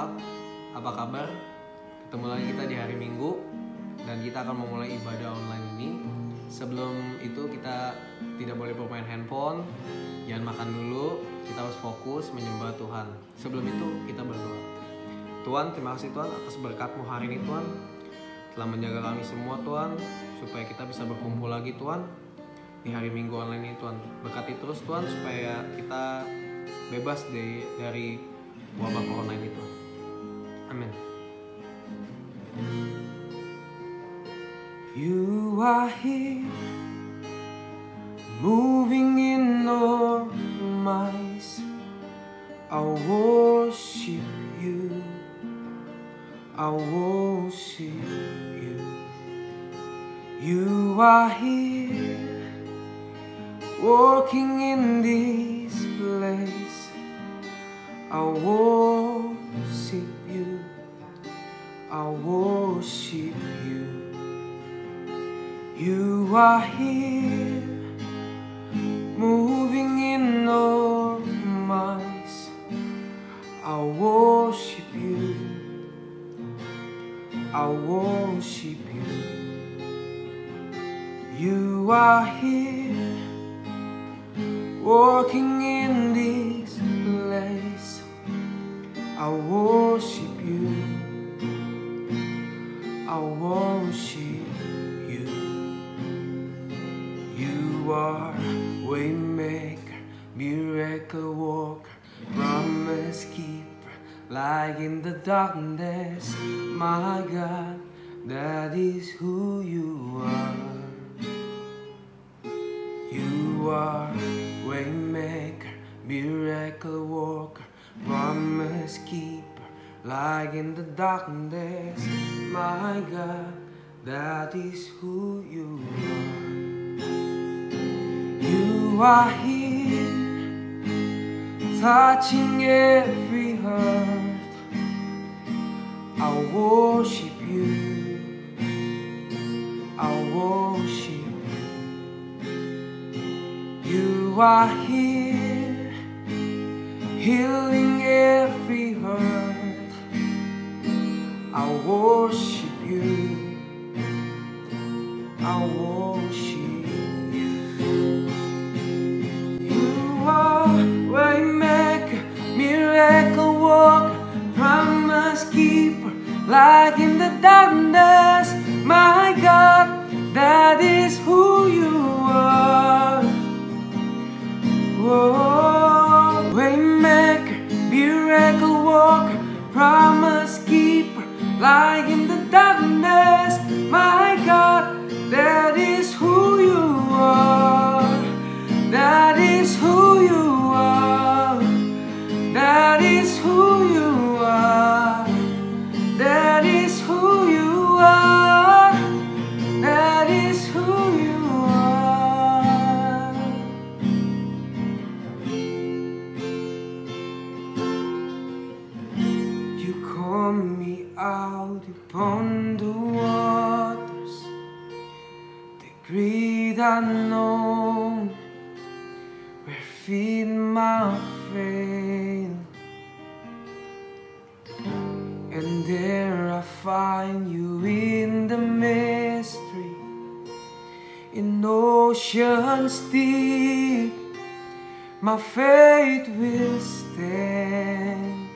semua, apa kabar? Ketemu lagi kita di hari Minggu dan kita akan memulai ibadah online ini. Sebelum itu kita tidak boleh bermain handphone, jangan makan dulu, kita harus fokus menyembah Tuhan. Sebelum itu kita berdoa. Tuhan, terima kasih Tuhan atas berkat-Mu hari ini Tuhan, telah menjaga kami semua Tuhan, supaya kita bisa berkumpul lagi Tuhan di hari Minggu online ini Tuhan. Berkati terus Tuhan supaya kita bebas dari wabah corona ini Tuhan. Amin. You are here, moving in our minds. I worship you, I worship you. You are here, working in this place. I worship you, I worship you. You are here, moving in our minds. I worship you, I worship you. You are here, working in this place. I worship you, I worship you. You are waymaker, miracle worker, promise keeper, light in the darkness. My God, that is who you are. You are waymaker, miracle worker, promise keeper, light in the darkness. My God, that is who you are. You are here, touching every heart. I worship you, I worship you. You are here, healing every hurt. I worship you, I worship you. You are waymaker, miracle worker, promise keeper, light in the darkness. My God, that is who you are. Oh, waymaker, miracle worker, promise keeper, light in the darkness. My God, that is who you are. That is who you are. That is who you are. That is who you are. That is who you are. You call me out upon the waters, the great unknown, where feet might fail. And there I find you in the mystery, in oceans deep. My faith will stand,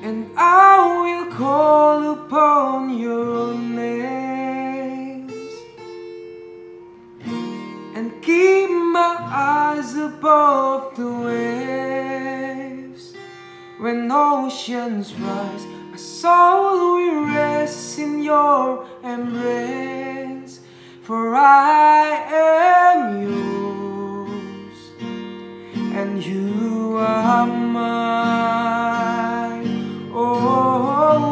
and I will call upon your names, and keep my eyes above the waves. When oceans rise, my soul will rest in your embrace. For I am yours, and you are mine. Oh,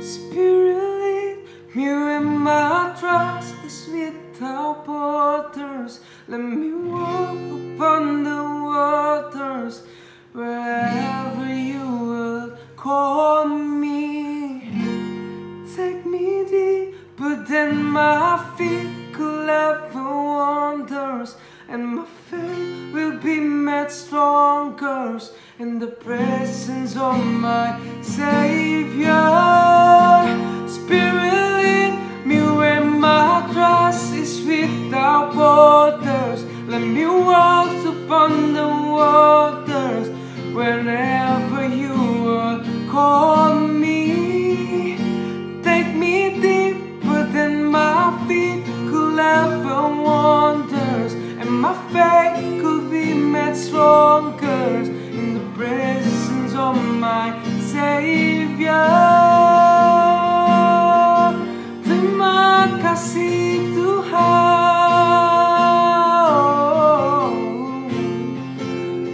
Spirit, lead me where my trust is without borders. Let me walk upon the waters wherever you will call me. my feet could ever wanders, and my faith will be made stronger in the presence of my Savior. Spirit, lead me where my trust is without borders. Let me walk upon the waters wherever you will call me. Take me deeper than my feet could ever wanders, and my faith could be made stronger in the presence of my Savior. Terima kasih Tuhan,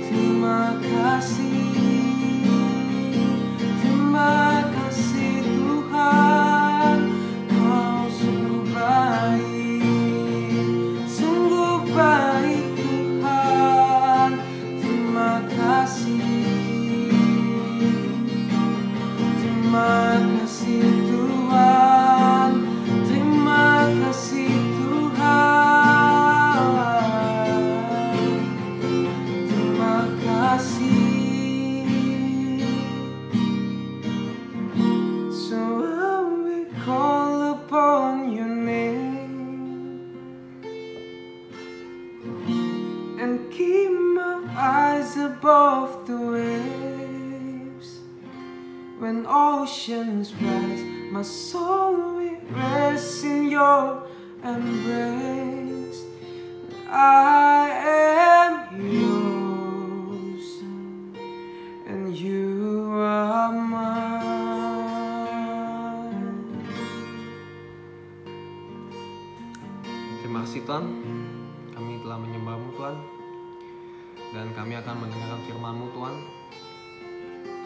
terima kasih, terima kasih Tuhan. Kau sungguh baik Tuhan. Terima kasih, terima kasih Tuhan, terima kasih Tuhan, terima kasih. So I will call upon your name and keep my eyes above the waves. When oceans rise, my soul will rest in your embrace. I am yours, and you are mine. Terima kasih Tuhan, kami telah menyembah-Mu Tuhan, dan kami akan mendengarkan firman-Mu Tuhan.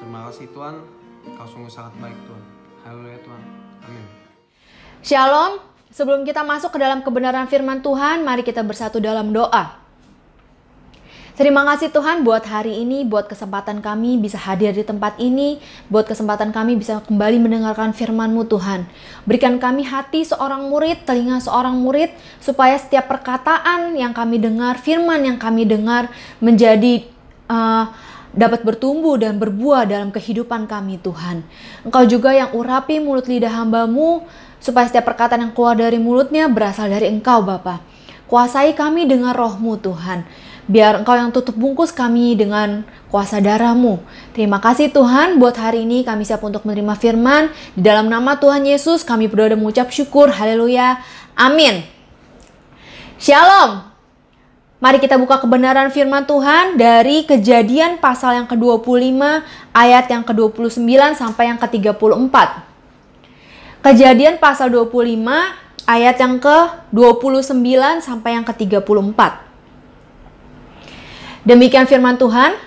Terima kasih Tuhan, Kau sungguh sangat baik Tuhan. Haleluya Tuhan, amin. Shalom, sebelum kita masuk ke dalam kebenaran firman Tuhan, mari kita bersatu dalam doa. Terima kasih Tuhan buat hari ini, buat kesempatan kami bisa hadir di tempat ini, buat kesempatan kami bisa kembali mendengarkan firman-Mu Tuhan. Berikan kami hati seorang murid, telinga seorang murid, supaya setiap perkataan yang kami dengar, firman yang kami dengar menjadi dapat bertumbuh dan berbuah dalam kehidupan kami Tuhan. Engkau juga yang urapi mulut lidah hamba-Mu, supaya setiap perkataan yang keluar dari mulutnya berasal dari Engkau Bapa. Kuasai kami dengan Roh-Mu Tuhan. Biar Engkau yang tutup bungkus kami dengan kuasa darah-Mu. Terima kasih Tuhan, buat hari ini kami siap untuk menerima firman. Di dalam nama Tuhan Yesus kami berdoa dan mengucap syukur. Haleluya. Amin. Shalom. Mari kita buka kebenaran firman Tuhan dari Kejadian pasal yang ke-25 ayat yang ke-29 sampai yang ke-34. Kejadian pasal 25 ayat yang ke-29 sampai yang ke-34. Demikian firman Tuhan.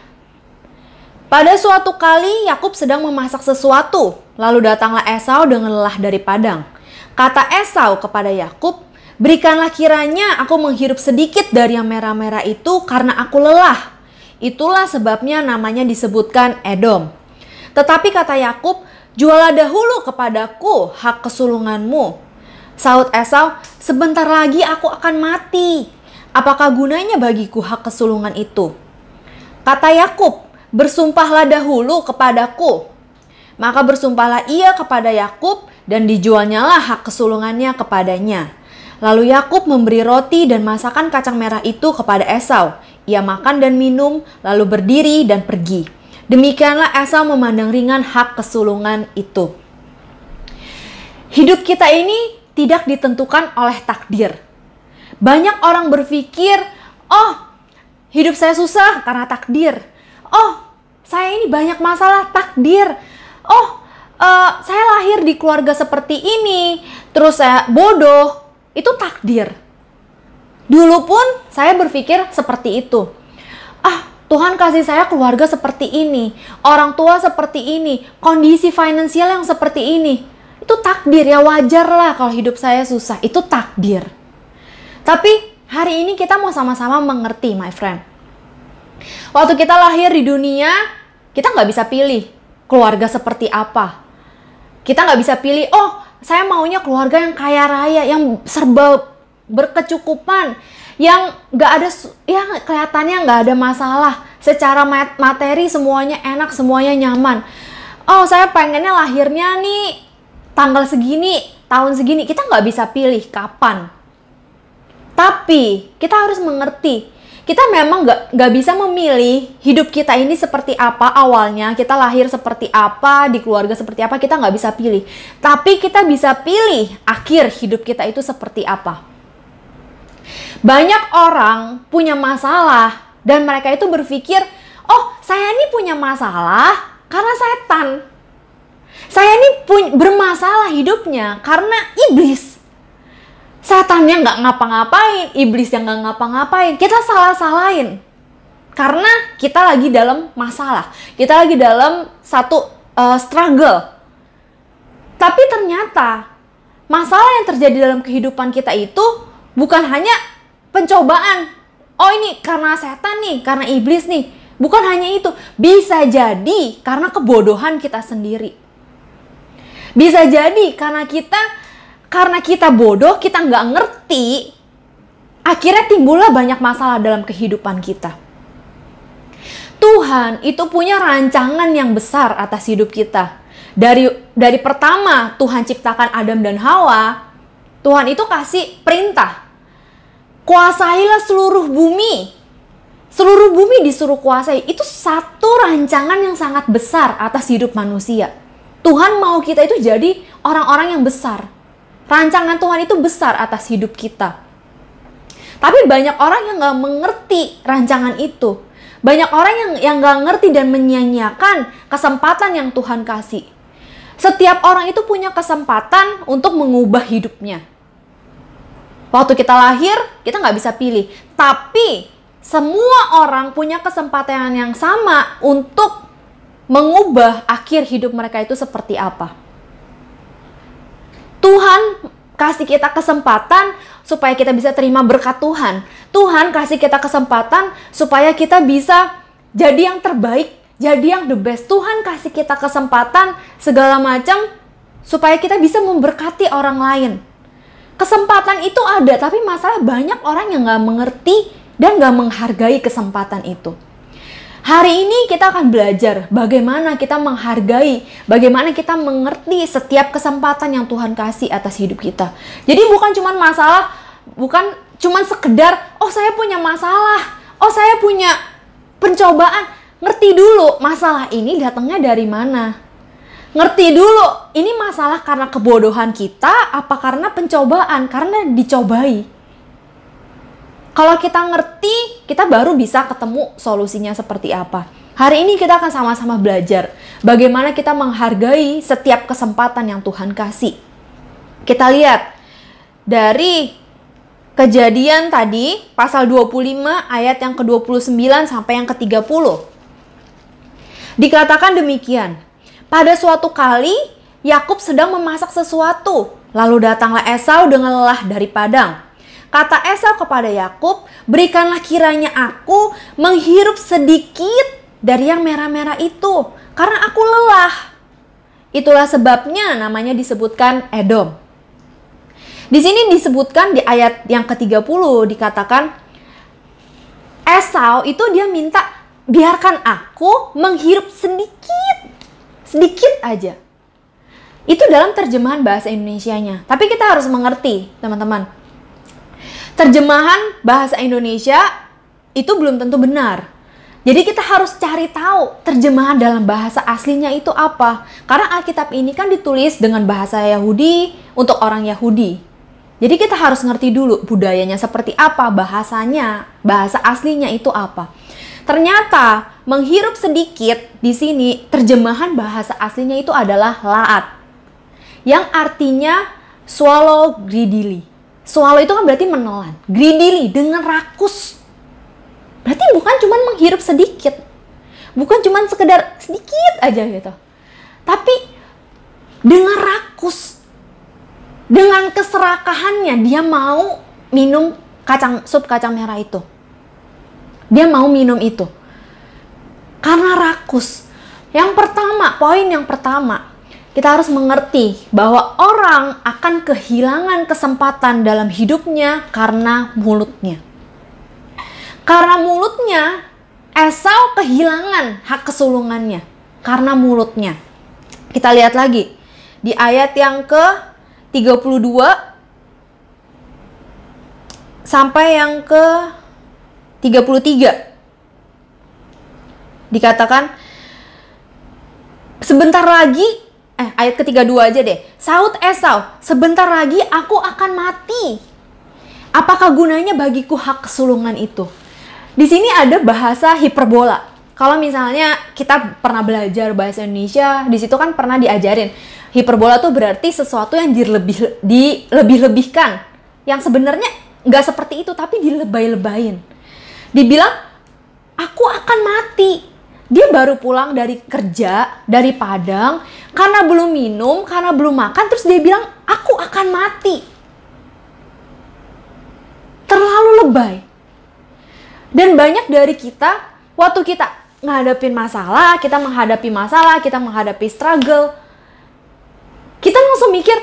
Pada suatu kali Yakub sedang memasak sesuatu, lalu datanglah Esau dengan lelah dari padang. Kata Esau kepada Yakub, "Berikanlah kiranya aku menghirup sedikit dari yang merah-merah itu karena aku lelah." Itulah sebabnya namanya disebutkan Edom. Tetapi kata Yakub, "Jualah dahulu kepadaku hak kesulunganmu." Sahut Esau, "Sebentar lagi aku akan mati. Apakah gunanya bagiku hak kesulungan itu?" Kata Yakub, "Bersumpahlah dahulu kepadaku." Maka bersumpahlah ia kepada Yakub dan dijualnyalah hak kesulungannya kepadanya. Lalu Yakub memberi roti dan masakan kacang merah itu kepada Esau. Ia makan dan minum, lalu berdiri dan pergi. Demikianlah Esau memandang ringan hak kesulungan itu. Hidup kita ini tidak ditentukan oleh takdir. Banyak orang berpikir, "Oh, hidup saya susah karena takdir. Oh, saya ini banyak masalah, takdir. Oh, saya lahir di keluarga seperti ini, terus saya bodoh. Itu takdir." Dulu pun saya berpikir seperti itu. Tuhan kasih saya keluarga seperti ini, orang tua seperti ini, kondisi finansial yang seperti ini. Itu takdir, ya wajar lah kalau hidup saya susah. Itu takdir. Tapi hari ini kita mau sama-sama mengerti, my friend. Waktu kita lahir di dunia, kita nggak bisa pilih keluarga seperti apa. Kita nggak bisa pilih, oh saya maunya keluarga yang kaya raya, yang serba berkecukupan, yang nggak ada, ya kelihatannya nggak ada masalah. Secara materi semuanya enak, semuanya nyaman. Oh, saya pengennya lahirnya nih tanggal segini, tahun segini. Kita nggak bisa pilih kapan. Tapi kita harus mengerti, kita memang nggak bisa memilih hidup kita ini seperti apa awalnya, kita lahir seperti apa, di keluarga seperti apa, kita nggak bisa pilih. Tapi kita bisa pilih akhir hidup kita itu seperti apa. Banyak orang punya masalah dan mereka itu berpikir, oh saya ini punya masalah karena setan. Saya ini bermasalah hidupnya karena iblis. Setannya nggak ngapa-ngapain, iblis yang nggak ngapa-ngapain. Kita salah-salahin. Karena kita lagi dalam masalah. Kita lagi dalam satu struggle. Tapi ternyata masalah yang terjadi dalam kehidupan kita itu bukan hanya pencobaan. Oh ini karena setan nih, karena iblis nih. Bukan hanya itu. Bisa jadi karena kebodohan kita sendiri. Bisa jadi karena kita bodoh, kita nggak ngerti, akhirnya timbullah banyak masalah dalam kehidupan kita. Tuhan itu punya rancangan yang besar atas hidup kita. Dari pertama Tuhan ciptakan Adam dan Hawa, Tuhan itu kasih perintah, kuasailah seluruh bumi. Seluruh bumi disuruh kuasai. Itu satu rancangan yang sangat besar atas hidup manusia. Tuhan mau kita itu jadi orang-orang yang besar. Rancangan Tuhan itu besar atas hidup kita. Tapi banyak orang yang gak mengerti rancangan itu. Banyak orang yang gak ngerti dan menyia-nyiakan kesempatan yang Tuhan kasih. Setiap orang itu punya kesempatan untuk mengubah hidupnya. Waktu kita lahir, kita gak bisa pilih. Tapi semua orang punya kesempatan yang sama untuk mengubah akhir hidup mereka itu seperti apa. Tuhan kasih kita kesempatan supaya kita bisa terima berkat Tuhan. Tuhan kasih kita kesempatan supaya kita bisa jadi yang terbaik, jadi yang the best. Tuhan kasih kita kesempatan segala macam supaya kita bisa memberkati orang lain. Kesempatan itu ada, tapi masalah banyak orang yang gak mengerti dan gak menghargai kesempatan itu. Hari ini kita akan belajar bagaimana kita menghargai, bagaimana kita mengerti setiap kesempatan yang Tuhan kasih atas hidup kita. Jadi bukan cuma masalah, bukan cuma sekedar, oh saya punya masalah, oh saya punya pencobaan. Ngerti dulu masalah ini datangnya dari mana. Ngerti dulu, ini masalah karena kebodohan kita, apa karena pencobaan, karena dicobai. Kalau kita ngerti, kita baru bisa ketemu solusinya seperti apa. Hari ini kita akan sama-sama belajar bagaimana kita menghargai setiap kesempatan yang Tuhan kasih. Kita lihat dari Kejadian tadi, pasal 25 ayat yang ke-29 sampai yang ke-30. Dikatakan demikian, pada suatu kali Yakub sedang memasak sesuatu, lalu datanglah Esau dengan lelah dari padang. Kata Esau kepada Yakub, berikanlah kiranya aku menghirup sedikit dari yang merah-merah itu, karena aku lelah. Itulah sebabnya namanya disebutkan Edom. Di sini disebutkan di ayat yang ke-30 dikatakan, Esau itu dia minta, biarkan aku menghirup sedikit aja. Itu dalam terjemahan bahasa Indonesianya. Tapi kita harus mengerti, teman-teman. Terjemahan bahasa Indonesia itu belum tentu benar. Jadi kita harus cari tahu terjemahan dalam bahasa aslinya itu apa. Karena Alkitab ini kan ditulis dengan bahasa Yahudi untuk orang Yahudi. Jadi kita harus ngerti dulu budayanya seperti apa, bahasanya, bahasa aslinya itu apa. Ternyata menghirup sedikit di sini terjemahan bahasa aslinya itu adalah laat. Yang artinya swallow greedily. Swallow itu kan berarti menelan. Greedily, dengan rakus. Berarti bukan cuma menghirup sedikit. Bukan cuma sekedar sedikit aja gitu. Tapi dengan rakus. Dengan keserakahannya dia mau minum sup kacang merah itu. Dia mau minum itu. Karena rakus. Poin yang pertama. kita harus mengerti bahwa orang akan kehilangan kesempatan dalam hidupnya karena mulutnya. Karena mulutnya, Esau kehilangan hak kesulungannya karena mulutnya. Kita lihat lagi di ayat yang ke-32 sampai yang ke-33. Dikatakan, sebentar lagi, ayat ke-32 aja deh. Sahut Esau, sebentar lagi aku akan mati. Apakah gunanya bagiku hak kesulungan itu? Di sini ada bahasa hiperbola. Kalau misalnya kita pernah belajar bahasa Indonesia, di situ kan pernah diajarin. Hiperbola tuh berarti sesuatu yang dilebih-lebihkan. Yang sebenarnya nggak seperti itu, tapi dilebay-lebayin. Dibilang, aku akan mati. Dia baru pulang dari kerja, dari Padang, karena belum minum, karena belum makan, terus dia bilang, aku akan mati. Terlalu lebay. Dan banyak dari kita, waktu kita menghadapi masalah, kita menghadapi struggle, kita langsung mikir,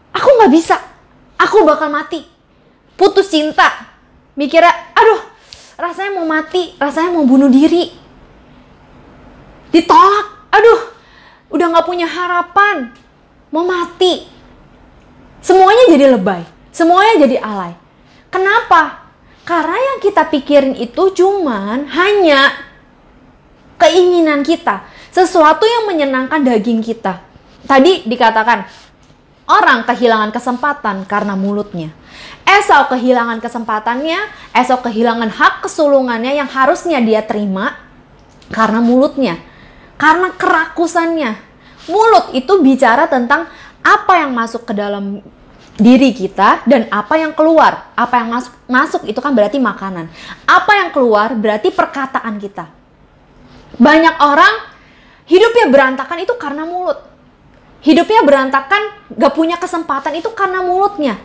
aku nggak bisa, aku bakal mati. Putus cinta, mikirnya, aduh, rasanya mau mati, rasanya mau bunuh diri. Ditolak, aduh, udah gak punya harapan, mau mati. Semuanya jadi lebay, semuanya jadi alay. Kenapa? Karena yang kita pikirin itu cuman hanya keinginan kita, sesuatu yang menyenangkan daging kita. Tadi dikatakan, orang kehilangan kesempatan karena mulutnya. Esau kehilangan kesempatannya, Esau kehilangan hak kesulungannya yang harusnya dia terima karena mulutnya. Karena kerakusannya. Mulut itu bicara tentang apa yang masuk ke dalam diri kita dan apa yang keluar. Apa yang masuk itu kan berarti makanan. Apa yang keluar berarti perkataan kita. Banyak orang hidupnya berantakan itu karena mulut. Hidupnya berantakan, gak punya kesempatan itu karena mulutnya.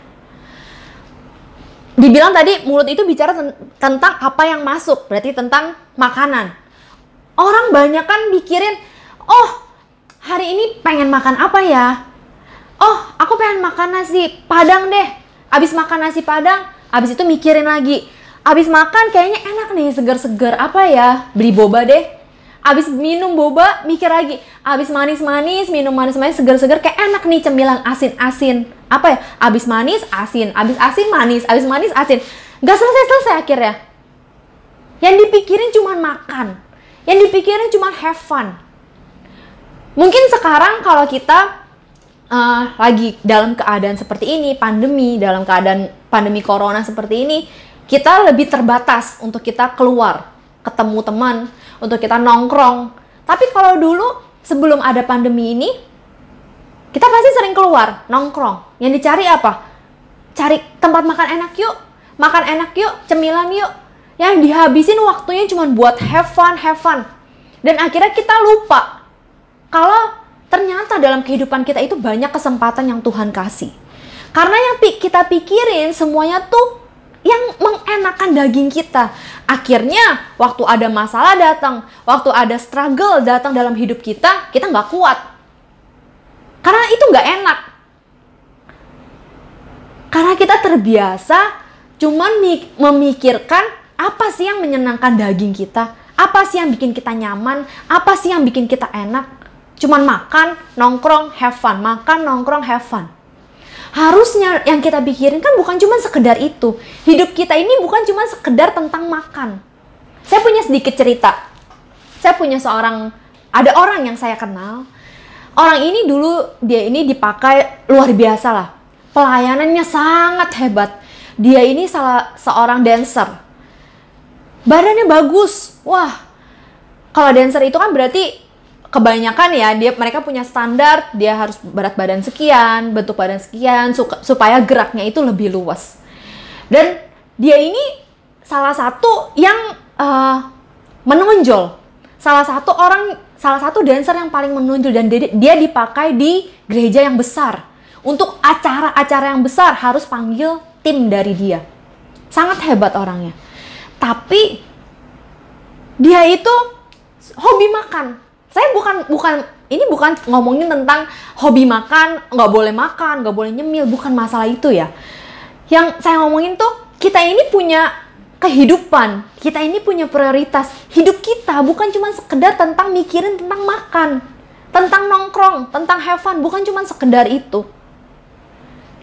Dibilang tadi mulut itu bicara tentang apa yang masuk, berarti tentang makanan. Orang banyak kan mikirin, oh hari ini pengen makan apa ya? Oh aku pengen makan nasi padang deh. Abis makan nasi padang, abis itu mikirin lagi. Abis makan kayaknya enak nih, segar-segar apa ya? Beli boba deh. Abis minum boba, mikir lagi. Abis manis-manis, minum manis-manis, segar-segar kayak enak nih cemilan asin-asin. Apa ya? Abis manis, asin. Abis asin, manis. Abis manis, asin. Gak selesai-selesai akhirnya. Yang dipikirin cuma makan. Yang dipikirin cuma have fun. Mungkin sekarang kalau kita lagi dalam keadaan seperti ini, dalam keadaan pandemi corona seperti ini, kita lebih terbatas untuk kita keluar, ketemu teman, untuk kita nongkrong. Tapi kalau dulu, sebelum ada pandemi ini, kita pasti sering keluar, nongkrong. Yang dicari apa? Cari tempat makan enak yuk, cemilan yuk. Yang dihabisin waktunya cuma buat have fun. Dan akhirnya kita lupa kalau ternyata dalam kehidupan kita itu banyak kesempatan yang Tuhan kasih. Karena yang kita pikirin semuanya tuh yang mengenakan daging kita. Akhirnya waktu ada masalah datang, waktu ada struggle datang dalam hidup kita nggak kuat. Karena itu nggak enak. Karena kita terbiasa cuman memikirkan apa sih yang menyenangkan daging kita? Apa sih yang bikin kita nyaman? Apa sih yang bikin kita enak? Cuman makan, nongkrong, have fun. Makan, nongkrong, have fun. Harusnya yang kita pikirin kan bukan cuma sekedar itu. Hidup kita ini bukan cuma sekedar tentang makan. Saya punya sedikit cerita. Saya punya ada orang yang saya kenal. Orang ini dulu, dia ini dipakai luar biasa lah. Pelayanannya sangat hebat. Dia ini seorang dancer. Badannya bagus. Wah, kalau dancer itu kan berarti kebanyakan ya, mereka punya standar, dia harus berat badan sekian, bentuk badan sekian, supaya geraknya itu lebih luas. Dan dia ini salah satu yang menonjol. Salah satu dancer yang paling menonjol, dan dia dipakai di gereja yang besar. Untuk acara-acara yang besar harus panggil tim dari dia. Sangat hebat orangnya. Tapi dia itu hobi makan. Saya bukan ini bukan ngomongin tentang hobi makan, nggak boleh nyemil, bukan masalah itu ya. Yang saya ngomongin tuh, kita ini punya kehidupan, kita ini punya prioritas. Hidup kita bukan cuma sekedar tentang mikirin tentang makan, tentang nongkrong, tentang have fun, bukan cuma sekedar itu.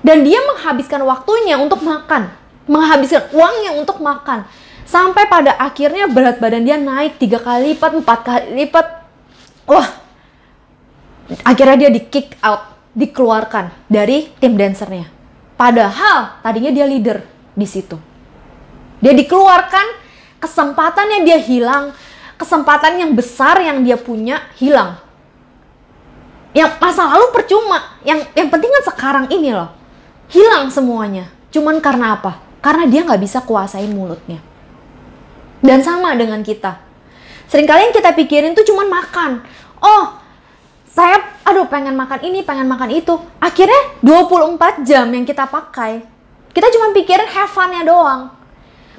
Dan dia menghabiskan waktunya untuk makan, menghabiskan uangnya untuk makan. Sampai pada akhirnya berat badan dia naik 3 kali lipat, 4 kali lipat. Wah, akhirnya dia di kick out, dikeluarkan dari tim dancernya. Padahal tadinya dia leader di situ. Dia dikeluarkan, kesempatannya dia hilang, kesempatan yang besar yang dia punya hilang. Yang masa lalu percuma, yang penting kan sekarang ini loh. Hilang semuanya. Cuman karena apa? Karena dia nggak bisa kuasain mulutnya. Dan sama dengan kita. Seringkali yang kita pikirin tuh cuman makan. Oh, saya pengen makan ini, pengen makan itu. Akhirnya 24 jam yang kita pakai, kita cuma pikirin have fun-nya doang.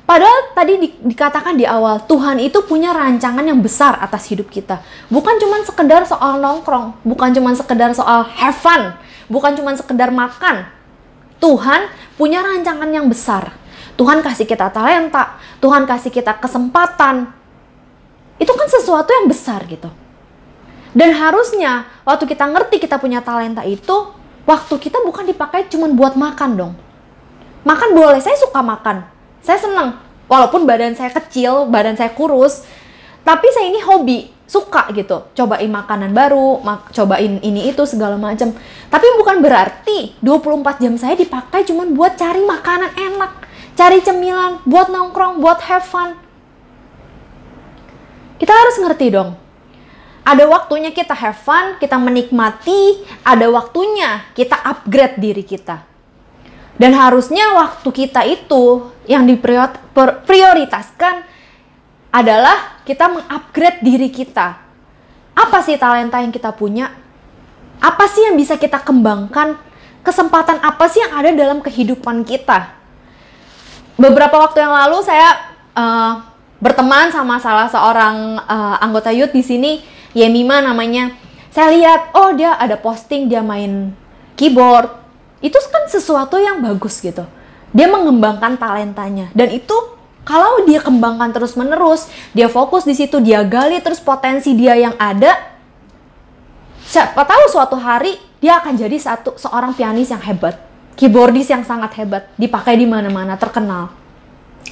Padahal tadi dikatakan di awal, Tuhan itu punya rancangan yang besar atas hidup kita. Bukan cuma sekedar soal nongkrong, bukan cuma sekedar soal have fun, bukan cuma sekedar makan. Tuhan punya rancangan yang besar. Tuhan kasih kita talenta, Tuhan kasih kita kesempatan. Itu kan sesuatu yang besar gitu. Dan harusnya waktu kita ngerti kita punya talenta itu, waktu kita bukan dipakai cuma buat makan dong. Makan boleh, saya suka makan. Saya senang. Walaupun badan saya kecil, badan saya kurus, tapi saya ini hobi, suka gitu. Cobain makanan baru, cobain ini itu segala macam. Tapi bukan berarti 24 jam saya dipakai cuma buat cari makanan enak, cari cemilan, buat nongkrong, buat have fun. Kita harus ngerti dong. Ada waktunya kita have fun, kita menikmati, ada waktunya kita upgrade diri kita. Dan harusnya waktu kita itu yang diprioritaskan adalah kita mengupgrade diri kita. Apa sih talenta yang kita punya? Apa sih yang bisa kita kembangkan? Kesempatan apa sih yang ada dalam kehidupan kita? Beberapa waktu yang lalu saya berteman sama salah seorang anggota youth di sini, Yemima namanya. Saya lihat, oh dia ada posting dia main keyboard. Itu kan sesuatu yang bagus gitu. Dia mengembangkan talentanya, dan itu kalau dia kembangkan terus-menerus, dia fokus di situ, dia gali terus potensi dia yang ada. Siapa tahu suatu hari dia akan jadi seorang pianis yang hebat, keyboardis yang sangat hebat, dipakai di mana-mana, terkenal.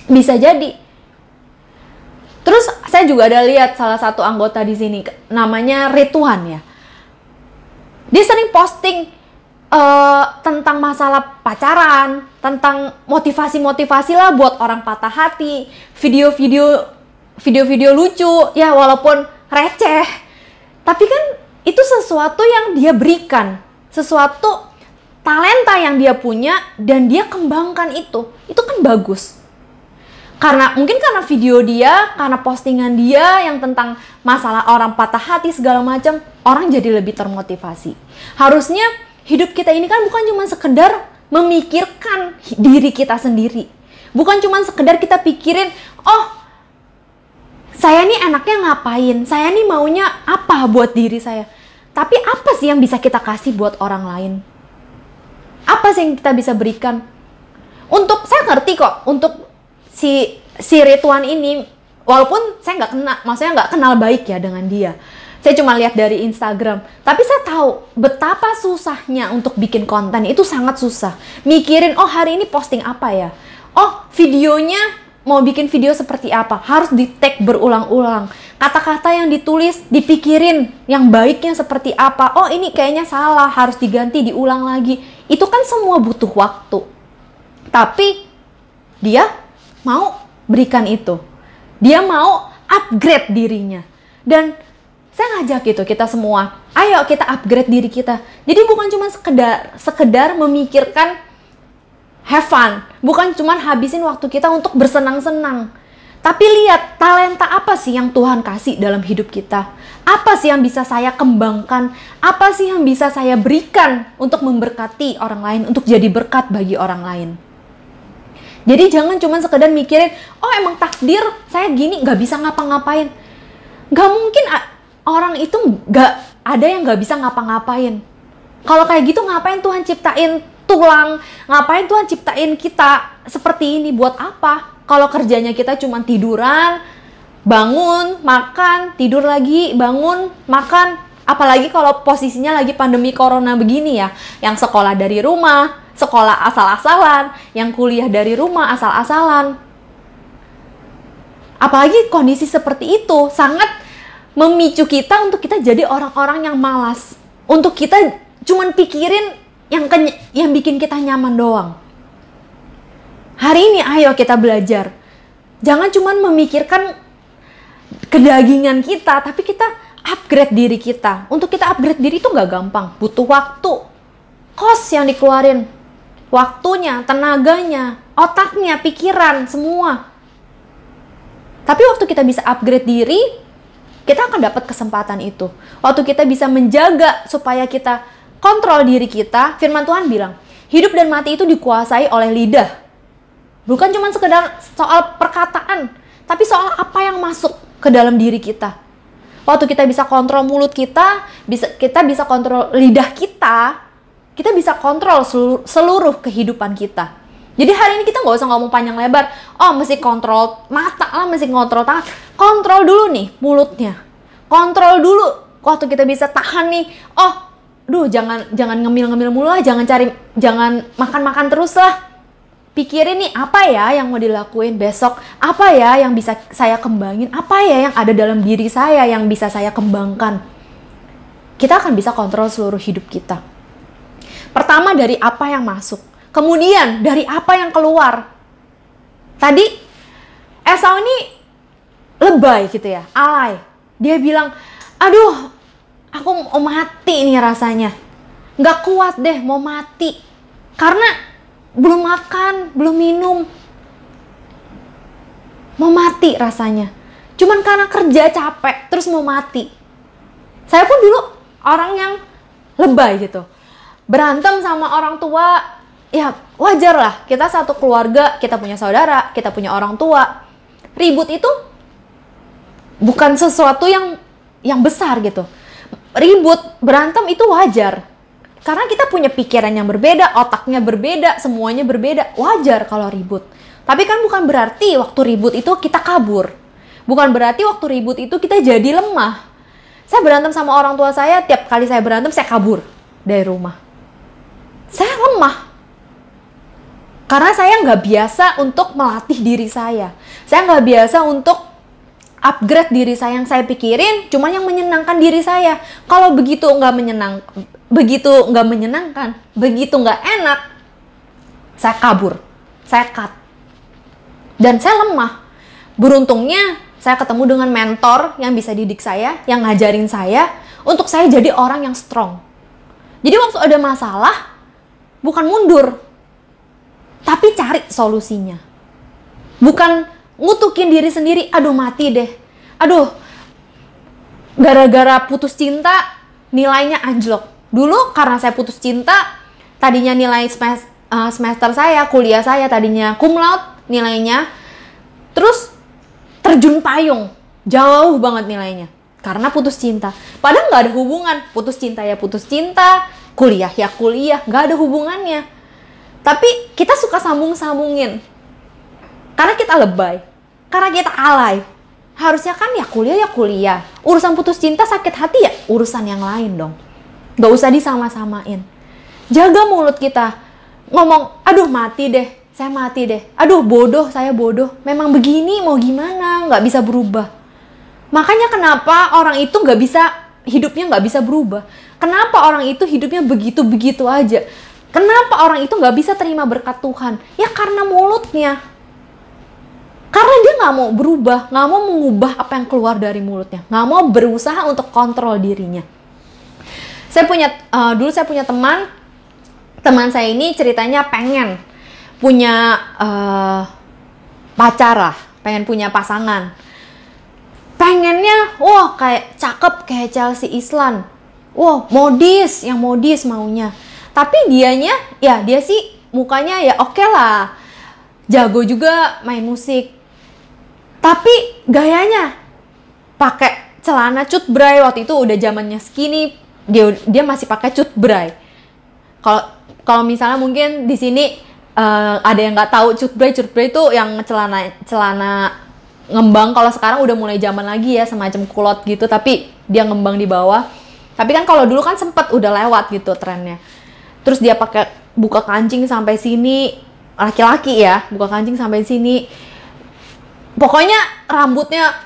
Bisa jadi. Terus saya juga ada lihat salah satu anggota di sini, namanya Rituan ya. Dia sering posting tentang masalah pacaran, tentang motivasi-motivasi lah buat orang patah hati, video-video lucu, ya walaupun receh. Tapi kan itu sesuatu yang dia berikan, sesuatu talenta yang dia punya dan dia kembangkan itu kan bagus. Mungkin karena video dia, karena postingan dia yang tentang masalah orang patah hati segala macam, orang jadi lebih termotivasi. Harusnya hidup kita ini kan bukan cuma sekedar memikirkan diri kita sendiri. Bukan cuma sekedar kita pikirin, oh saya nih enaknya ngapain, saya nih maunya apa buat diri saya. Tapi apa sih yang bisa kita kasih buat orang lain? Apa sih yang kita bisa berikan? Saya ngerti kok, untuk si Rituan ini, walaupun saya nggak kenal baik ya dengan dia. Saya cuma lihat dari Instagram. Tapi saya tahu betapa susahnya untuk bikin konten. Itu sangat susah. Mikirin, oh hari ini posting apa ya? Oh videonya mau bikin video seperti apa? Harus di-tag berulang-ulang. Kata-kata yang ditulis dipikirin yang baiknya seperti apa. Oh ini kayaknya salah, harus diganti, diulang lagi. Itu kan semua butuh waktu. Tapi dia mau berikan itu. Dia mau upgrade dirinya. Dan saya ngajak gitu kita semua, ayo kita upgrade diri kita. Jadi bukan cuma sekedar memikirkan have fun, bukan cuma habisin waktu kita untuk bersenang-senang. Tapi lihat talenta apa sih yang Tuhan kasih dalam hidup kita? Apa sih yang bisa saya kembangkan? Apa sih yang bisa saya berikan untuk memberkati orang lain, untuk jadi berkat bagi orang lain? Jadi jangan cuma sekedar mikirin, oh emang takdir saya gini, nggak bisa ngapa-ngapain. Nggak mungkin orang itu ada yang nggak bisa ngapa-ngapain. Kalau kayak gitu ngapain Tuhan ciptain tulang? Ngapain Tuhan ciptain kita seperti ini? Buat apa? Kalau kerjanya kita cuma tiduran, bangun, makan, tidur lagi, bangun, makan. Apalagi kalau posisinya lagi pandemi corona begini ya, yang sekolah dari rumah, sekolah asal-asalan, yang kuliah dari rumah asal-asalan. Apalagi kondisi seperti itu sangat memicu kita untuk kita jadi orang-orang yang malas. Untuk kita cuman pikirin yang bikin kita nyaman doang. Hari ini ayo kita belajar. Jangan cuman memikirkan kedagingan kita, tapi kita upgrade diri kita. Untuk kita upgrade diri itu nggak gampang. Butuh waktu, kos yang dikeluarin, waktunya, tenaganya, otaknya, pikiran, semua. Tapi waktu kita bisa upgrade diri, kita akan dapat kesempatan itu. Waktu kita bisa menjaga supaya kita kontrol diri kita, firman Tuhan bilang, hidup dan mati itu dikuasai oleh lidah. Bukan cuma sekedar soal perkataan, tapi soal apa yang masuk ke dalam diri kita. Waktu kita bisa kontrol mulut kita bisa kontrol lidah kita bisa kontrol seluruh kehidupan kita. Jadi hari ini kita nggak usah ngomong panjang lebar, oh mesti kontrol mata lah, mesti kontrol tangan. Kontrol dulu nih mulutnya. Kontrol dulu waktu kita bisa tahan nih, jangan ngemil-ngemil mulu lah, jangan makan-makan terus lah. Pikirin nih apa ya yang mau dilakuin besok, apa ya yang bisa saya kembangin, apa ya yang ada dalam diri saya yang bisa saya kembangkan. Kita akan bisa kontrol seluruh hidup kita. Pertama dari apa yang masuk, kemudian dari apa yang keluar. Tadi Esau ini lebay gitu ya, alay. Dia bilang, aduh aku mau mati nih rasanya. Nggak kuat deh mau mati. Karena belum makan, belum minum. Mau mati rasanya. Cuman karena kerja capek, terus mau mati. Saya pun dulu orang yang lebay gitu. Berantem sama orang tua, ya wajar lah. Kita satu keluarga, kita punya saudara, kita punya orang tua. Ribut itu bukan sesuatu yang besar gitu. Ribut, berantem itu wajar. Karena kita punya pikiran yang berbeda, otaknya berbeda, semuanya berbeda. Wajar kalau ribut. Tapi kan bukan berarti waktu ribut itu kita kabur. Bukan berarti waktu ribut itu kita jadi lemah. Saya berantem sama orang tua saya, tiap kali saya berantem saya kabur dari rumah. Saya lemah. Karena saya nggak biasa untuk melatih diri saya. Saya nggak biasa untuk upgrade diri saya. Yang saya pikirin cuma yang menyenangkan diri saya. Kalau begitu nggak menyenangkan, begitu nggak enak, saya kabur, saya cut. Dan saya lemah. Beruntungnya saya ketemu dengan mentor yang bisa didik saya, yang ngajarin saya untuk saya jadi orang yang strong. Jadi waktu ada masalah, bukan mundur, tapi cari solusinya. Bukan ngutukin diri sendiri, aduh mati deh. Aduh, gara-gara putus cinta, nilainya anjlok. Dulu karena saya putus cinta, tadinya nilai semester saya, kuliah saya tadinya cum laude nilainya. Terus terjun payung, jauh banget nilainya. Karena putus cinta. Padahal nggak ada hubungan. Putus cinta ya putus cinta, kuliah ya kuliah, nggak ada hubungannya. Tapi kita suka sambung-sambungin. Karena kita lebay. Karena kita alay. Harusnya kan ya kuliah. Urusan putus cinta sakit hati ya urusan yang lain dong. Gak usah disama-samain. Jaga mulut kita. Ngomong, aduh mati deh. Saya mati deh. Aduh bodoh, saya bodoh. Memang begini mau gimana, gak bisa berubah. Makanya kenapa orang itu hidupnya gak bisa berubah. Kenapa orang itu hidupnya begitu-begitu aja. Kenapa orang itu gak bisa terima berkat Tuhan. Ya karena mulutnya. Karena dia gak mau berubah, gak mau mengubah apa yang keluar dari mulutnya. Gak mau berusaha untuk kontrol dirinya. Dulu saya punya teman saya ini ceritanya pengen punya pacar lah, pengen punya pasangan. Pengennya, wah kayak cakep kayak Chelsea Islan. Wah modis, yang modis maunya. Tapi dia sih mukanya ya oke lah. Jago juga main musik. Tapi gayanya pakai celana cutbray. Waktu itu udah zamannya skinny, dia masih pakai cutbray. Kalau misalnya mungkin di sini ada yang nggak tahu cutbray itu yang celana ngembang. Kalau sekarang udah mulai zaman lagi ya, semacam kulot gitu, tapi dia ngembang di bawah. Tapi kan kalau dulu kan sempet udah lewat gitu trennya. Terus dia pakai buka kancing sampai sini, laki-laki ya, buka kancing sampai sini. Pokoknya rambutnya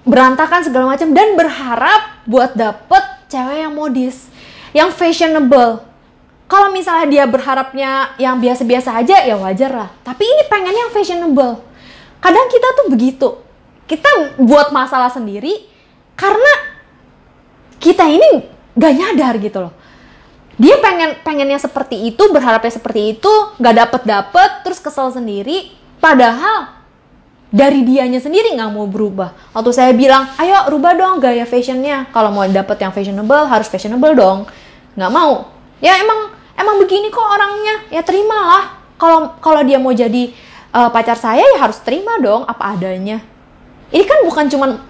berantakan segala macam, dan berharap buat dapet cewek yang modis, yang fashionable. Kalau misalnya dia berharapnya yang biasa-biasa aja, ya wajar lah. Tapi ini pengen yang fashionable. Kadang kita tuh begitu. Kita buat masalah sendiri karena kita ini gak nyadar gitu loh. Dia pengennya seperti itu, berharapnya seperti itu, gak dapet, terus kesel sendiri. Padahal dari dianya sendiri nggak mau berubah. Waktu saya bilang, ayo rubah dong gaya fashionnya. Kalau mau dapet yang fashionable, harus fashionable dong. Nggak mau. Ya emang begini kok orangnya. Ya terimalah. Kalau dia mau jadi pacar saya, ya harus terima dong apa adanya. Ini kan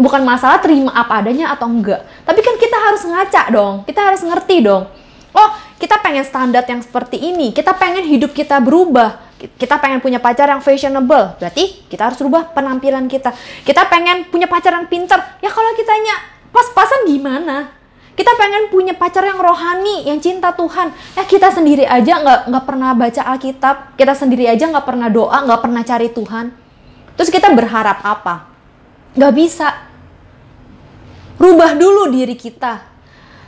bukan masalah terima apa adanya atau enggak. Tapi kan kita harus ngaca dong. Kita harus ngerti dong. Oh, kita pengen standar yang seperti ini. Kita pengen hidup kita berubah. Kita pengen punya pacar yang fashionable, berarti kita harus rubah penampilan kita. Kita pengen punya pacar yang pinter, ya kalau kitanya pas-pasan gimana? Kita pengen punya pacar yang rohani, yang cinta Tuhan, ya kita sendiri aja nggak pernah baca Alkitab, kita sendiri aja nggak pernah doa, nggak pernah cari Tuhan. Terus kita berharap apa? Nggak bisa. Rubah dulu diri kita.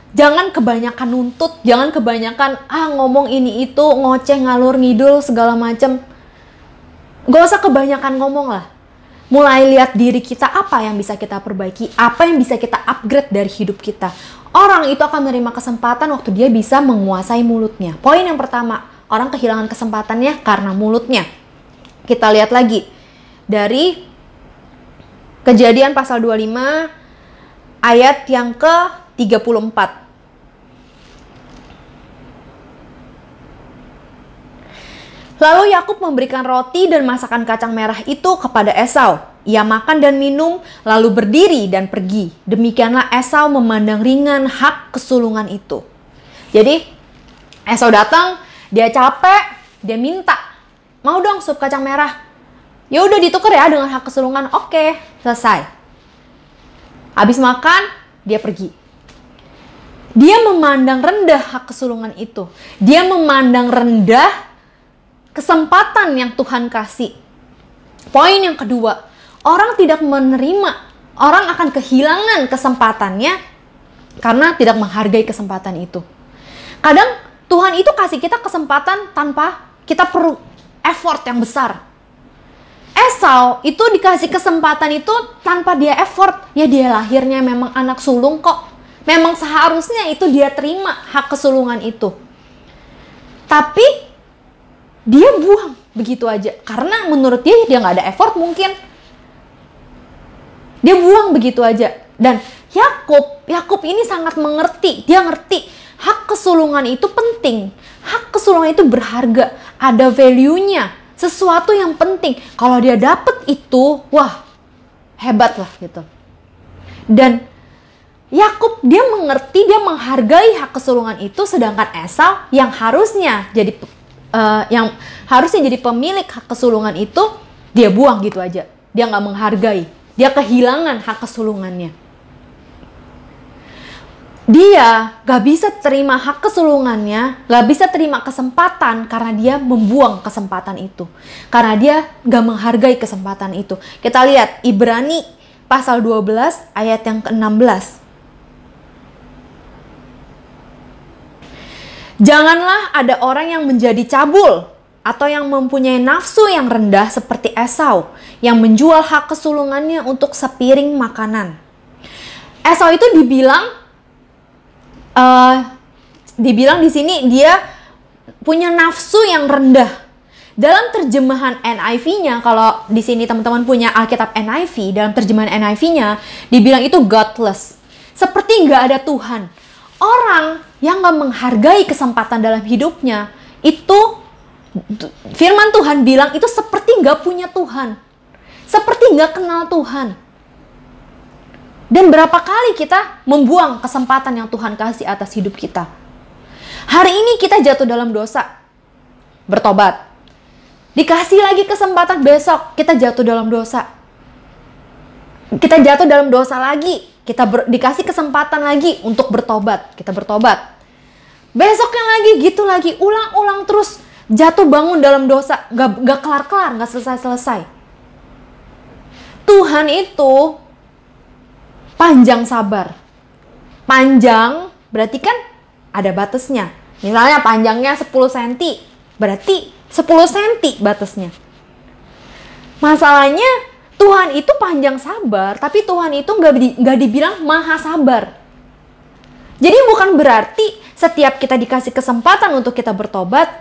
Jangan kebanyakan nuntut, jangan kebanyakan ngomong ini itu, ngoceh, ngalur ngidul segala macem. Gak usah kebanyakan ngomong lah. Mulai lihat diri kita, apa yang bisa kita perbaiki, apa yang bisa kita upgrade dari hidup kita. Orang itu akan menerima kesempatan waktu dia bisa menguasai mulutnya. Poin yang pertama, orang kehilangan kesempatannya karena mulutnya. Kita lihat lagi dari Kejadian pasal 25 ayat yang ke-34. Lalu Yakub memberikan roti dan masakan kacang merah itu kepada Esau. Ia makan dan minum, lalu berdiri dan pergi. Demikianlah Esau memandang ringan hak kesulungan itu. Jadi, Esau datang, dia capek, dia minta, mau dong sup kacang merah. Ya udah ditukar ya dengan hak kesulungan. Oke, selesai. Habis makan, dia pergi. Dia memandang rendah hak kesulungan itu. Dia memandang rendah kesempatan yang Tuhan kasih. Poin yang kedua, orang tidak menerima, orang akan kehilangan kesempatannya karena tidak menghargai kesempatan itu. Kadang Tuhan itu kasih kita kesempatan tanpa kita perlu effort yang besar. Esau itu dikasih kesempatan itu tanpa dia effort. Ya dia lahirnya memang anak sulung kok. Memang seharusnya itu dia terima hak kesulungan itu. Tapi dia buang begitu aja. Karena menurut dia nggak ada effort mungkin. Dia buang begitu aja. Dan Yakub ini sangat mengerti. Dia ngerti hak kesulungan itu penting. Hak kesulungan itu berharga. Ada value-nya. Sesuatu yang penting. Kalau dia dapet itu, wah hebat lah gitu. Dan Yakub dia mengerti, dia menghargai hak kesulungan itu. Sedangkan Esau yang harusnya jadi pemilik hak kesulungan itu, dia buang gitu aja. Dia nggak menghargai. Dia kehilangan hak kesulungannya. Dia gak bisa terima hak kesulungannya, gak bisa terima kesempatan karena dia membuang kesempatan itu. Karena dia gak menghargai kesempatan itu. Kita lihat Ibrani pasal 12 ayat yang ke-16. Janganlah ada orang yang menjadi cabul atau yang mempunyai nafsu yang rendah seperti Esau yang menjual hak kesulungannya untuk sepiring makanan. Esau itu dibilang di sini dia punya nafsu yang rendah. Dalam terjemahan NIV-nya, kalau di sini teman-teman punya Alkitab NIV, dalam terjemahan NIV-nya dibilang itu godless, seperti nggak ada Tuhan. Orang yang nggak menghargai kesempatan dalam hidupnya itu, firman Tuhan bilang itu seperti nggak punya Tuhan, seperti nggak kenal Tuhan. Dan berapa kali kita membuang kesempatan yang Tuhan kasih atas hidup kita. Hari ini kita jatuh dalam dosa, bertobat. Dikasih lagi kesempatan besok, kita jatuh dalam dosa. Kita jatuh dalam dosa lagi, dikasih kesempatan lagi untuk bertobat, kita bertobat. Besoknya lagi, gitu lagi, ulang-ulang terus, jatuh bangun dalam dosa, gak kelar-kelar, gak selesai-selesai. Tuhan itu panjang sabar. Panjang berarti kan ada batasnya. Misalnya panjangnya 10 cm, berarti 10 cm batasnya. Masalahnya Tuhan itu panjang sabar, tapi Tuhan itu nggak dibilang maha sabar. Jadi bukan berarti setiap kita dikasih kesempatan untuk kita bertobat,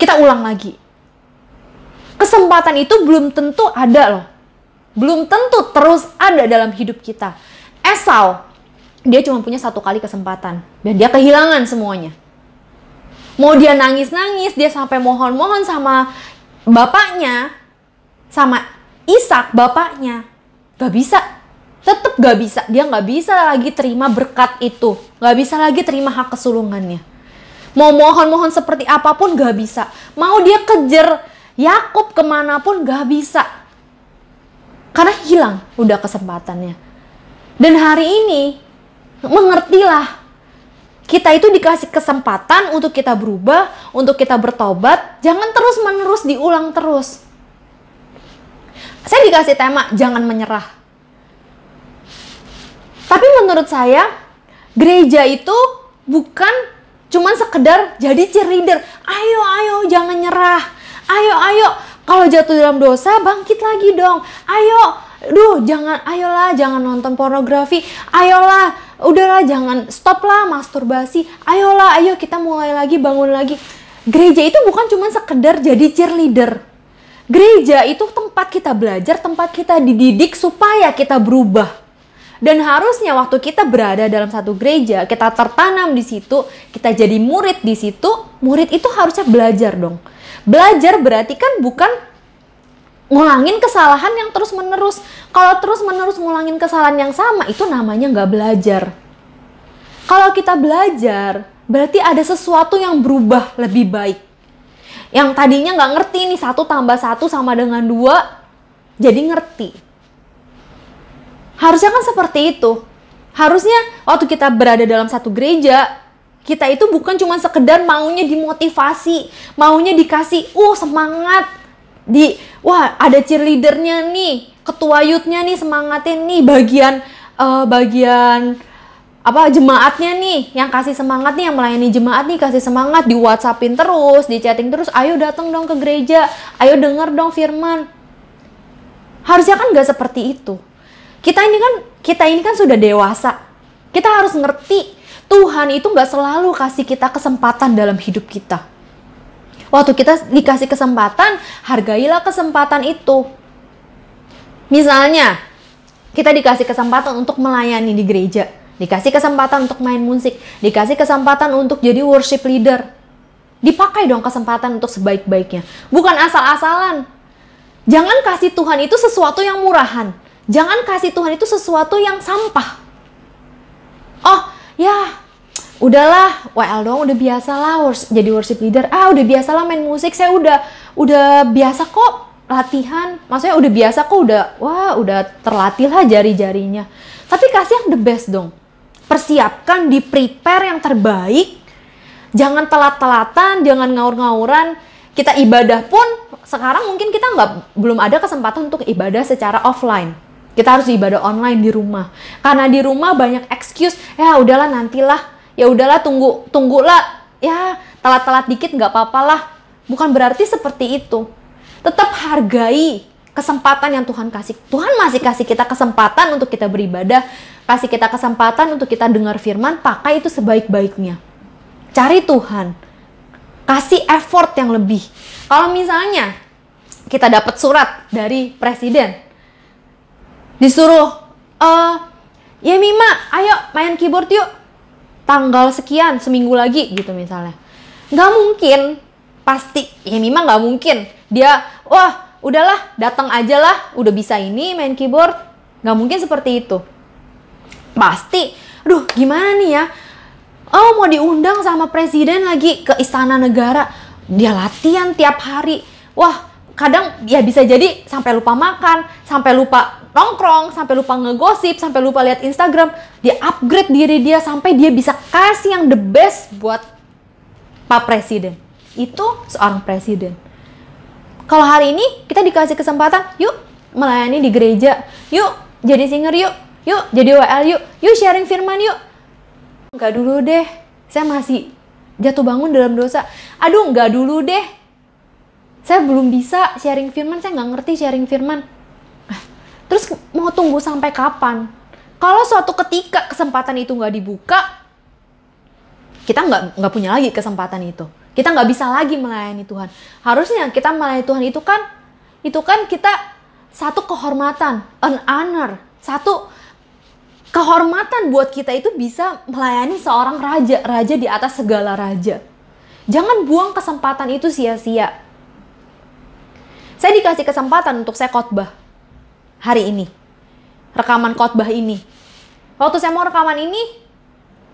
kita ulang lagi. Kesempatan itu belum tentu ada loh. Belum tentu terus ada dalam hidup kita. Esau, dia cuma punya 1 kali kesempatan. Dan dia kehilangan semuanya. Mau dia nangis-nangis, dia sampai mohon-mohon sama bapaknya, sama Ishak bapaknya, gak bisa, tetap gak bisa. Dia gak bisa lagi terima berkat itu, gak bisa lagi terima hak kesulungannya. Mau mohon-mohon seperti apapun gak bisa. Mau dia kejar Yakub kemanapun gak bisa, karena hilang udah kesempatannya. Dan hari ini mengertilah, kita itu dikasih kesempatan untuk kita berubah, untuk kita bertobat. Jangan terus-menerus diulang terus. Saya dikasih tema, jangan menyerah. Tapi menurut saya, gereja itu bukan cuman sekedar jadi cheerleader. Ayo, jangan nyerah. Ayo, kalau jatuh dalam dosa, bangkit lagi dong. Ayolah, jangan nonton pornografi. Ayolah, udahlah, jangan stoplah masturbasi. Ayo kita mulai lagi, bangun lagi. Gereja itu bukan cuman sekedar jadi cheerleader. Gereja itu tempat kita belajar, tempat kita dididik supaya kita berubah. Dan harusnya waktu kita berada dalam satu gereja, kita tertanam di situ, kita jadi murid di situ, murid itu harusnya belajar dong. Belajar berarti kan bukan ngulangin kesalahan yang terus-menerus. Kalau terus-menerus ngulangin kesalahan yang sama, itu namanya nggak belajar. Kalau kita belajar, berarti ada sesuatu yang berubah lebih baik. Yang tadinya nggak ngerti nih, 1 tambah 1 sama dengan 2, jadi ngerti. Harusnya kan seperti itu. Harusnya waktu kita berada dalam satu gereja, kita itu bukan cuma sekedar maunya dimotivasi, maunya dikasih, semangat. Wah ada cheerleadernya nih, ketua youth-nya nih semangatin nih, bagian jemaatnya nih, yang kasih semangat nih, yang melayani jemaat nih, kasih semangat, di WhatsApp-in terus, di chatting terus, ayo datang dong ke gereja, ayo denger dong firman. Harusnya kan nggak seperti itu. Kita ini kan sudah dewasa. Kita harus ngerti, Tuhan itu nggak selalu kasih kita kesempatan dalam hidup kita. Waktu kita dikasih kesempatan, hargailah kesempatan itu. Misalnya, kita dikasih kesempatan untuk melayani di gereja, dikasih kesempatan untuk main musik, dikasih kesempatan untuk jadi worship leader. Dipakai dong kesempatan untuk sebaik-baiknya. Bukan asal-asalan. Jangan kasih Tuhan itu sesuatu yang murahan. Jangan kasih Tuhan itu sesuatu yang sampah. Udahlah, WL doang udah biasa lah jadi worship leader. Udah biasa lah main musik, saya udah biasa kok latihan. Maksudnya udah biasa kok, udah terlatih lah jari-jarinya. Tapi kasih yang the best dong. Persiapkan, di-prepare yang terbaik. Jangan telat-telatan, jangan ngaur-ngauran. Kita ibadah pun, sekarang mungkin kita belum ada kesempatan untuk ibadah secara offline. Kita harus ibadah online di rumah. Karena di rumah banyak excuse, ya udahlah nantilah, ya udahlah tunggulah, ya telat-telat dikit nggak apa-apa lah. Bukan berarti seperti itu. Tetap hargai kesempatan yang Tuhan kasih. Tuhan masih kasih kita kesempatan untuk kita beribadah, kasih kita kesempatan untuk kita dengar firman, pakai itu sebaik-baiknya. Cari Tuhan, kasih effort yang lebih. Kalau misalnya kita dapat surat dari presiden, disuruh, ya Mima, ayo main keyboard yuk, tanggal sekian, seminggu lagi gitu misalnya. Nggak mungkin, pasti, ya Mima nggak mungkin. Dia, udahlah, datang aja lah, udah bisa ini main keyboard. Nggak mungkin seperti itu. Pasti, aduh gimana nih ya, oh mau diundang sama presiden lagi ke istana negara, dia latihan tiap hari. Wah, kadang ya bisa jadi sampai lupa makan, sampai lupa nongkrong, sampai lupa ngegosip, sampai lupa lihat Instagram. Dia upgrade diri dia sampai dia bisa kasih yang the best buat Pak Presiden. Itu seorang presiden. Kalau hari ini kita dikasih kesempatan, yuk melayani di gereja, yuk jadi singer yuk jadi WL yuk sharing firman yuk. Enggak dulu deh, saya masih jatuh bangun dalam dosa. Aduh, enggak dulu deh, saya belum bisa sharing firman, saya nggak ngerti sharing firman. Terus mau tunggu sampai kapan? Kalau suatu ketika kesempatan itu nggak dibuka, kita nggak punya lagi kesempatan itu. Kita nggak bisa lagi melayani Tuhan. Harusnya kita melayani Tuhan itu kan kita satu kehormatan, an honor, satu kehormatan buat kita itu bisa melayani seorang raja di atas segala raja. Jangan buang kesempatan itu sia-sia. Saya dikasih kesempatan untuk saya khotbah hari ini. Rekaman khotbah ini. Waktu saya mau rekaman ini,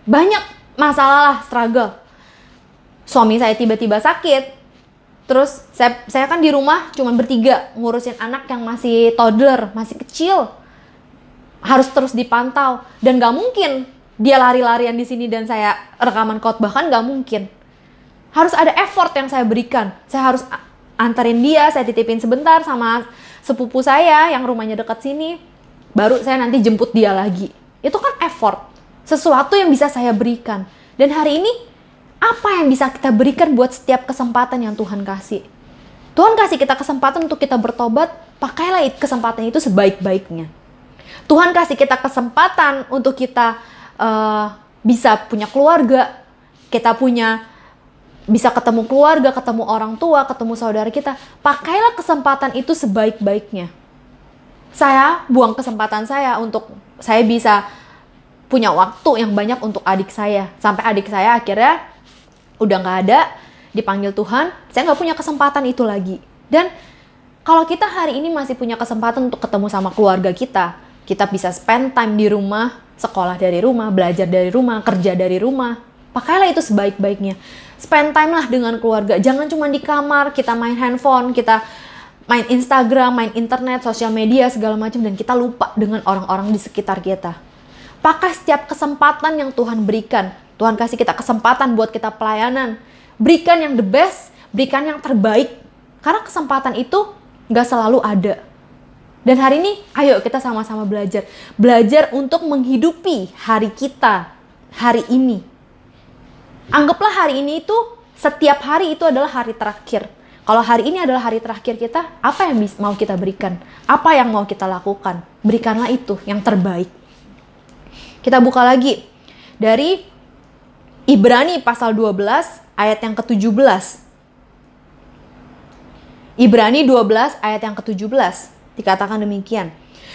banyak masalah lah, struggle. Suami saya tiba-tiba sakit. Terus saya kan di rumah cuma bertiga, ngurusin anak yang masih toddler, masih kecil. Harus terus dipantau. Dan gak mungkin dia lari-larian di sini dan saya rekaman khotbah, kan gak mungkin. Harus ada effort yang saya berikan. Saya harus anterin dia, saya titipin sebentar sama sepupu saya yang rumahnya dekat sini. Baru saya nanti jemput dia lagi. Itu kan effort. Sesuatu yang bisa saya berikan. Dan hari ini, apa yang bisa kita berikan buat setiap kesempatan yang Tuhan kasih? Tuhan kasih kita kesempatan untuk kita bertobat, pakailah kesempatan itu sebaik-baiknya. Tuhan kasih kita kesempatan untuk kita bisa punya keluarga, kita bisa ketemu keluarga, ketemu orang tua, ketemu saudara kita. Pakailah kesempatan itu sebaik-baiknya. Saya buang kesempatan saya untuk saya bisa punya waktu yang banyak untuk adik saya. Sampai adik saya akhirnya udah gak ada, dipanggil Tuhan, saya gak punya kesempatan itu lagi. Dan kalau kita hari ini masih punya kesempatan untuk ketemu sama keluarga kita bisa spend time di rumah, sekolah dari rumah, belajar dari rumah, kerja dari rumah. Pakailah itu sebaik-baiknya. Spend time lah dengan keluarga. Jangan cuma di kamar, kita main handphone, kita main Instagram, main internet, sosial media, segala macam, dan kita lupa dengan orang-orang di sekitar kita. Pakai setiap kesempatan yang Tuhan berikan. Tuhan kasih kita kesempatan buat kita pelayanan. Berikan yang the best, berikan yang terbaik. Karena kesempatan itu gak selalu ada. Dan hari ini, ayo kita sama-sama belajar. Belajar untuk menghidupi hari kita, hari ini. Anggaplah hari ini itu, setiap hari itu adalah hari terakhir. Kalau hari ini adalah hari terakhir kita, apa yang mau kita berikan? Apa yang mau kita lakukan? Berikanlah itu, yang terbaik. Kita buka lagi. Dari Ibrani pasal 12, ayat yang ke-17. Ibrani 12, ayat yang ke-17. Dikatakan demikian.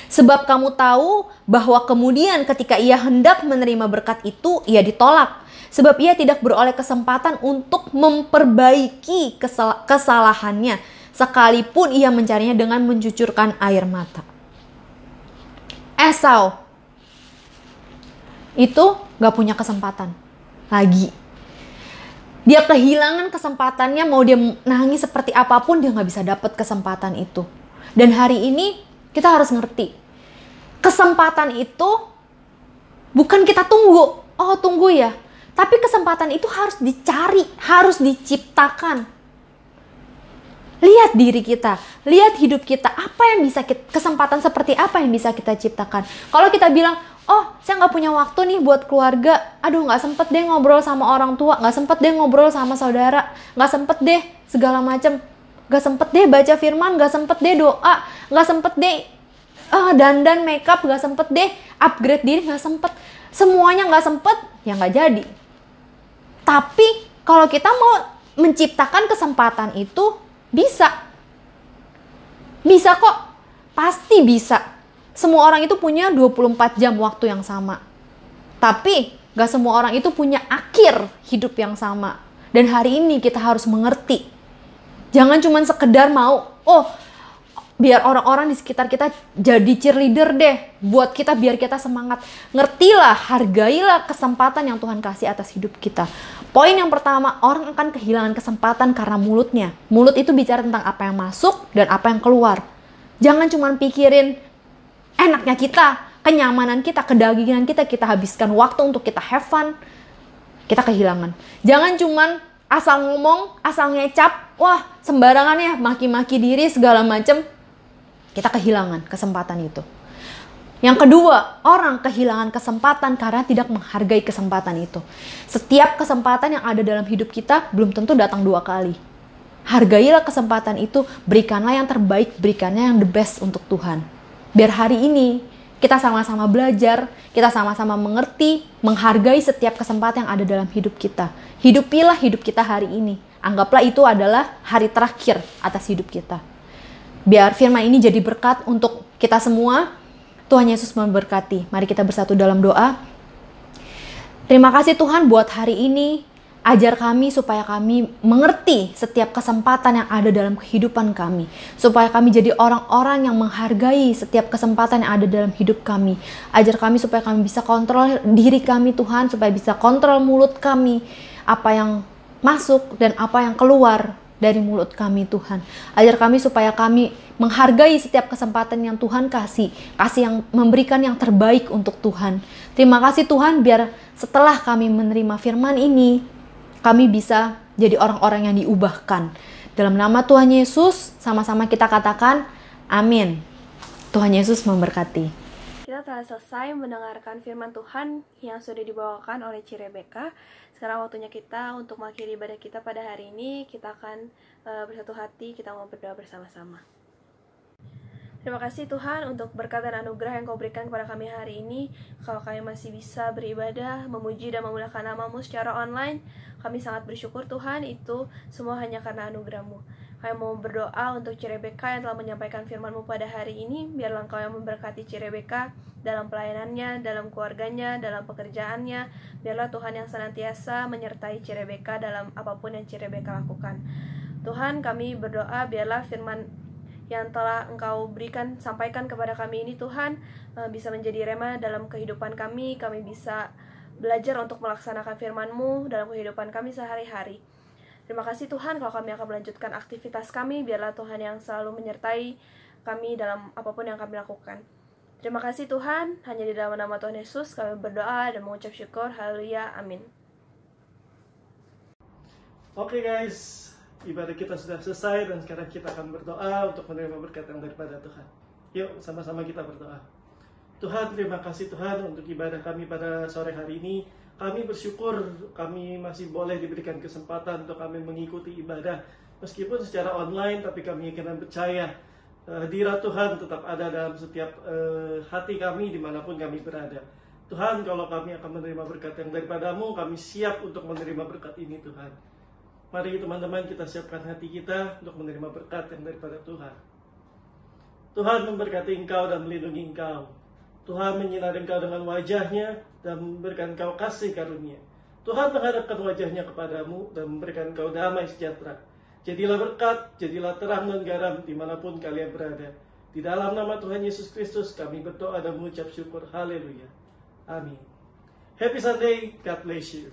Sebab kamu tahu bahwa kemudian ketika ia hendak menerima berkat itu, ia ditolak. Sebab ia tidak beroleh kesempatan untuk memperbaiki kesalahannya, sekalipun ia mencarinya dengan mencucurkan air mata. Esau itu gak punya kesempatan lagi. Dia kehilangan kesempatannya, mau dia nangis seperti apapun, dia gak bisa dapat kesempatan itu. Dan hari ini kita harus ngerti, kesempatan itu bukan kita tunggu, oh tunggu ya. Tapi kesempatan itu harus dicari, harus diciptakan. Lihat diri kita, lihat hidup kita, apa yang bisa kesempatan seperti apa yang bisa kita ciptakan. Kalau kita bilang, oh saya nggak punya waktu nih buat keluarga, aduh nggak sempet deh ngobrol sama orang tua, nggak sempet deh ngobrol sama saudara, nggak sempet deh segala macam. Gak sempet deh baca firman, gak sempet deh doa, gak sempet deh dandan, makeup, gak sempet deh upgrade diri, gak sempet. Semuanya gak sempet, ya gak jadi. Tapi kalau kita mau menciptakan kesempatan itu, bisa. Bisa kok, pasti bisa. Semua orang itu punya 24 jam waktu yang sama. Tapi gak semua orang itu punya akhir hidup yang sama. Dan hari ini kita harus mengerti. Jangan cuma sekedar mau, oh Biar orang-orang di sekitar kita jadi cheerleader deh buat kita, biar kita semangat. Ngertilah, hargailah kesempatan yang Tuhan kasih atas hidup kita. Poin yang pertama, orang akan kehilangan kesempatan karena mulutnya. Mulut itu bicara tentang apa yang masuk dan apa yang keluar. Jangan cuma pikirin enaknya kita, kenyamanan kita, kedagingan kita habiskan waktu untuk kita have fun, kita kehilangan. Jangan cuman asal ngomong, asal ngecap, wah sembarangan ya, maki-maki diri segala macem. Kita kehilangan kesempatan itu. Yang kedua, orang kehilangan kesempatan karena tidak menghargai kesempatan itu. Setiap kesempatan yang ada dalam hidup kita belum tentu datang 2 kali. Hargailah kesempatan itu, berikanlah yang terbaik, berikanlah yang the best untuk Tuhan. Biar hari ini kita sama-sama belajar, kita sama-sama mengerti, menghargai setiap kesempatan yang ada dalam hidup kita. Hidupilah hidup kita hari ini. Anggaplah itu adalah hari terakhir atas hidup kita. Biar firman ini jadi berkat untuk kita semua. Tuhan Yesus memberkati. Mari kita bersatu dalam doa. Terima kasih Tuhan buat hari ini. Ajar kami supaya kami mengerti setiap kesempatan yang ada dalam kehidupan kami. Supaya kami jadi orang-orang yang menghargai setiap kesempatan yang ada dalam hidup kami. Ajar kami supaya kami bisa kontrol diri kami Tuhan. Supaya bisa kontrol mulut kami. Apa yang masuk dan apa yang keluar dari mulut kami Tuhan. Ajar kami supaya kami menghargai setiap kesempatan yang Tuhan kasih yang memberikan yang terbaik untuk Tuhan. Terima kasih Tuhan, biar setelah kami menerima firman ini, kami bisa jadi orang-orang yang diubahkan. Dalam nama Tuhan Yesus, sama-sama kita katakan, amin. Tuhan Yesus memberkati. Kita telah selesai mendengarkan firman Tuhan yang sudah dibawakan oleh Ci Rebecca. Sekarang waktunya kita untuk mengakhiri ibadah kita pada hari ini. Kita akan bersatu hati, kita mau berdoa bersama-sama. Terima kasih Tuhan untuk berkat dan anugerah yang Kau berikan kepada kami hari ini. Kalau kami masih bisa beribadah, memuji dan memuliakan nama-Mu secara online, kami sangat bersyukur Tuhan, itu semua hanya karena anugerah-Mu. Kami mau berdoa untuk Ci Rebecca yang telah menyampaikan firman-Mu pada hari ini. Biarlah Engkau yang memberkati Ci Rebecca dalam pelayanannya, dalam keluarganya, dalam pekerjaannya. Biarlah Tuhan yang senantiasa menyertai Ci Rebecca dalam apapun yang Ci Rebecca lakukan. Tuhan, kami berdoa biarlah firman yang telah Engkau berikan, sampaikan kepada kami ini Tuhan, bisa menjadi rema dalam kehidupan kami. Kami bisa belajar untuk melaksanakan firman-Mu dalam kehidupan kami sehari-hari. Terima kasih Tuhan, kalau kami akan melanjutkan aktivitas kami, biarlah Tuhan yang selalu menyertai kami dalam apapun yang kami lakukan. Terima kasih Tuhan, hanya di dalam nama Tuhan Yesus kami berdoa dan mengucap syukur. Haleluya, amin. Oke guys, ibadah kita sudah selesai dan sekarang kita akan berdoa untuk menerima berkat yang daripada Tuhan. Yuk sama-sama kita berdoa. Tuhan, terima kasih Tuhan untuk ibadah kami pada sore hari ini. Kami bersyukur kami masih boleh diberikan kesempatan untuk kami mengikuti ibadah. Meskipun secara online, tapi kami yakin percaya hadirat Tuhan tetap ada dalam setiap hati kami dimanapun kami berada. Tuhan, kalau kami akan menerima berkat yang daripada-Mu, kami siap untuk menerima berkat ini Tuhan. Mari teman-teman kita siapkan hati kita untuk menerima berkat yang daripada Tuhan. Tuhan memberkati engkau dan melindungi engkau. Tuhan menyinari engkau dengan wajah-Nya dan memberikan engkau kasih karunia. Tuhan menghadapkan wajah-Nya kepadamu dan memberikan engkau damai sejahtera. Jadilah berkat, jadilah terang dan garam dimanapun kalian berada. Di dalam nama Tuhan Yesus Kristus kami berdoa dan mengucap syukur. Haleluya. Amin. Happy Sunday. God bless you.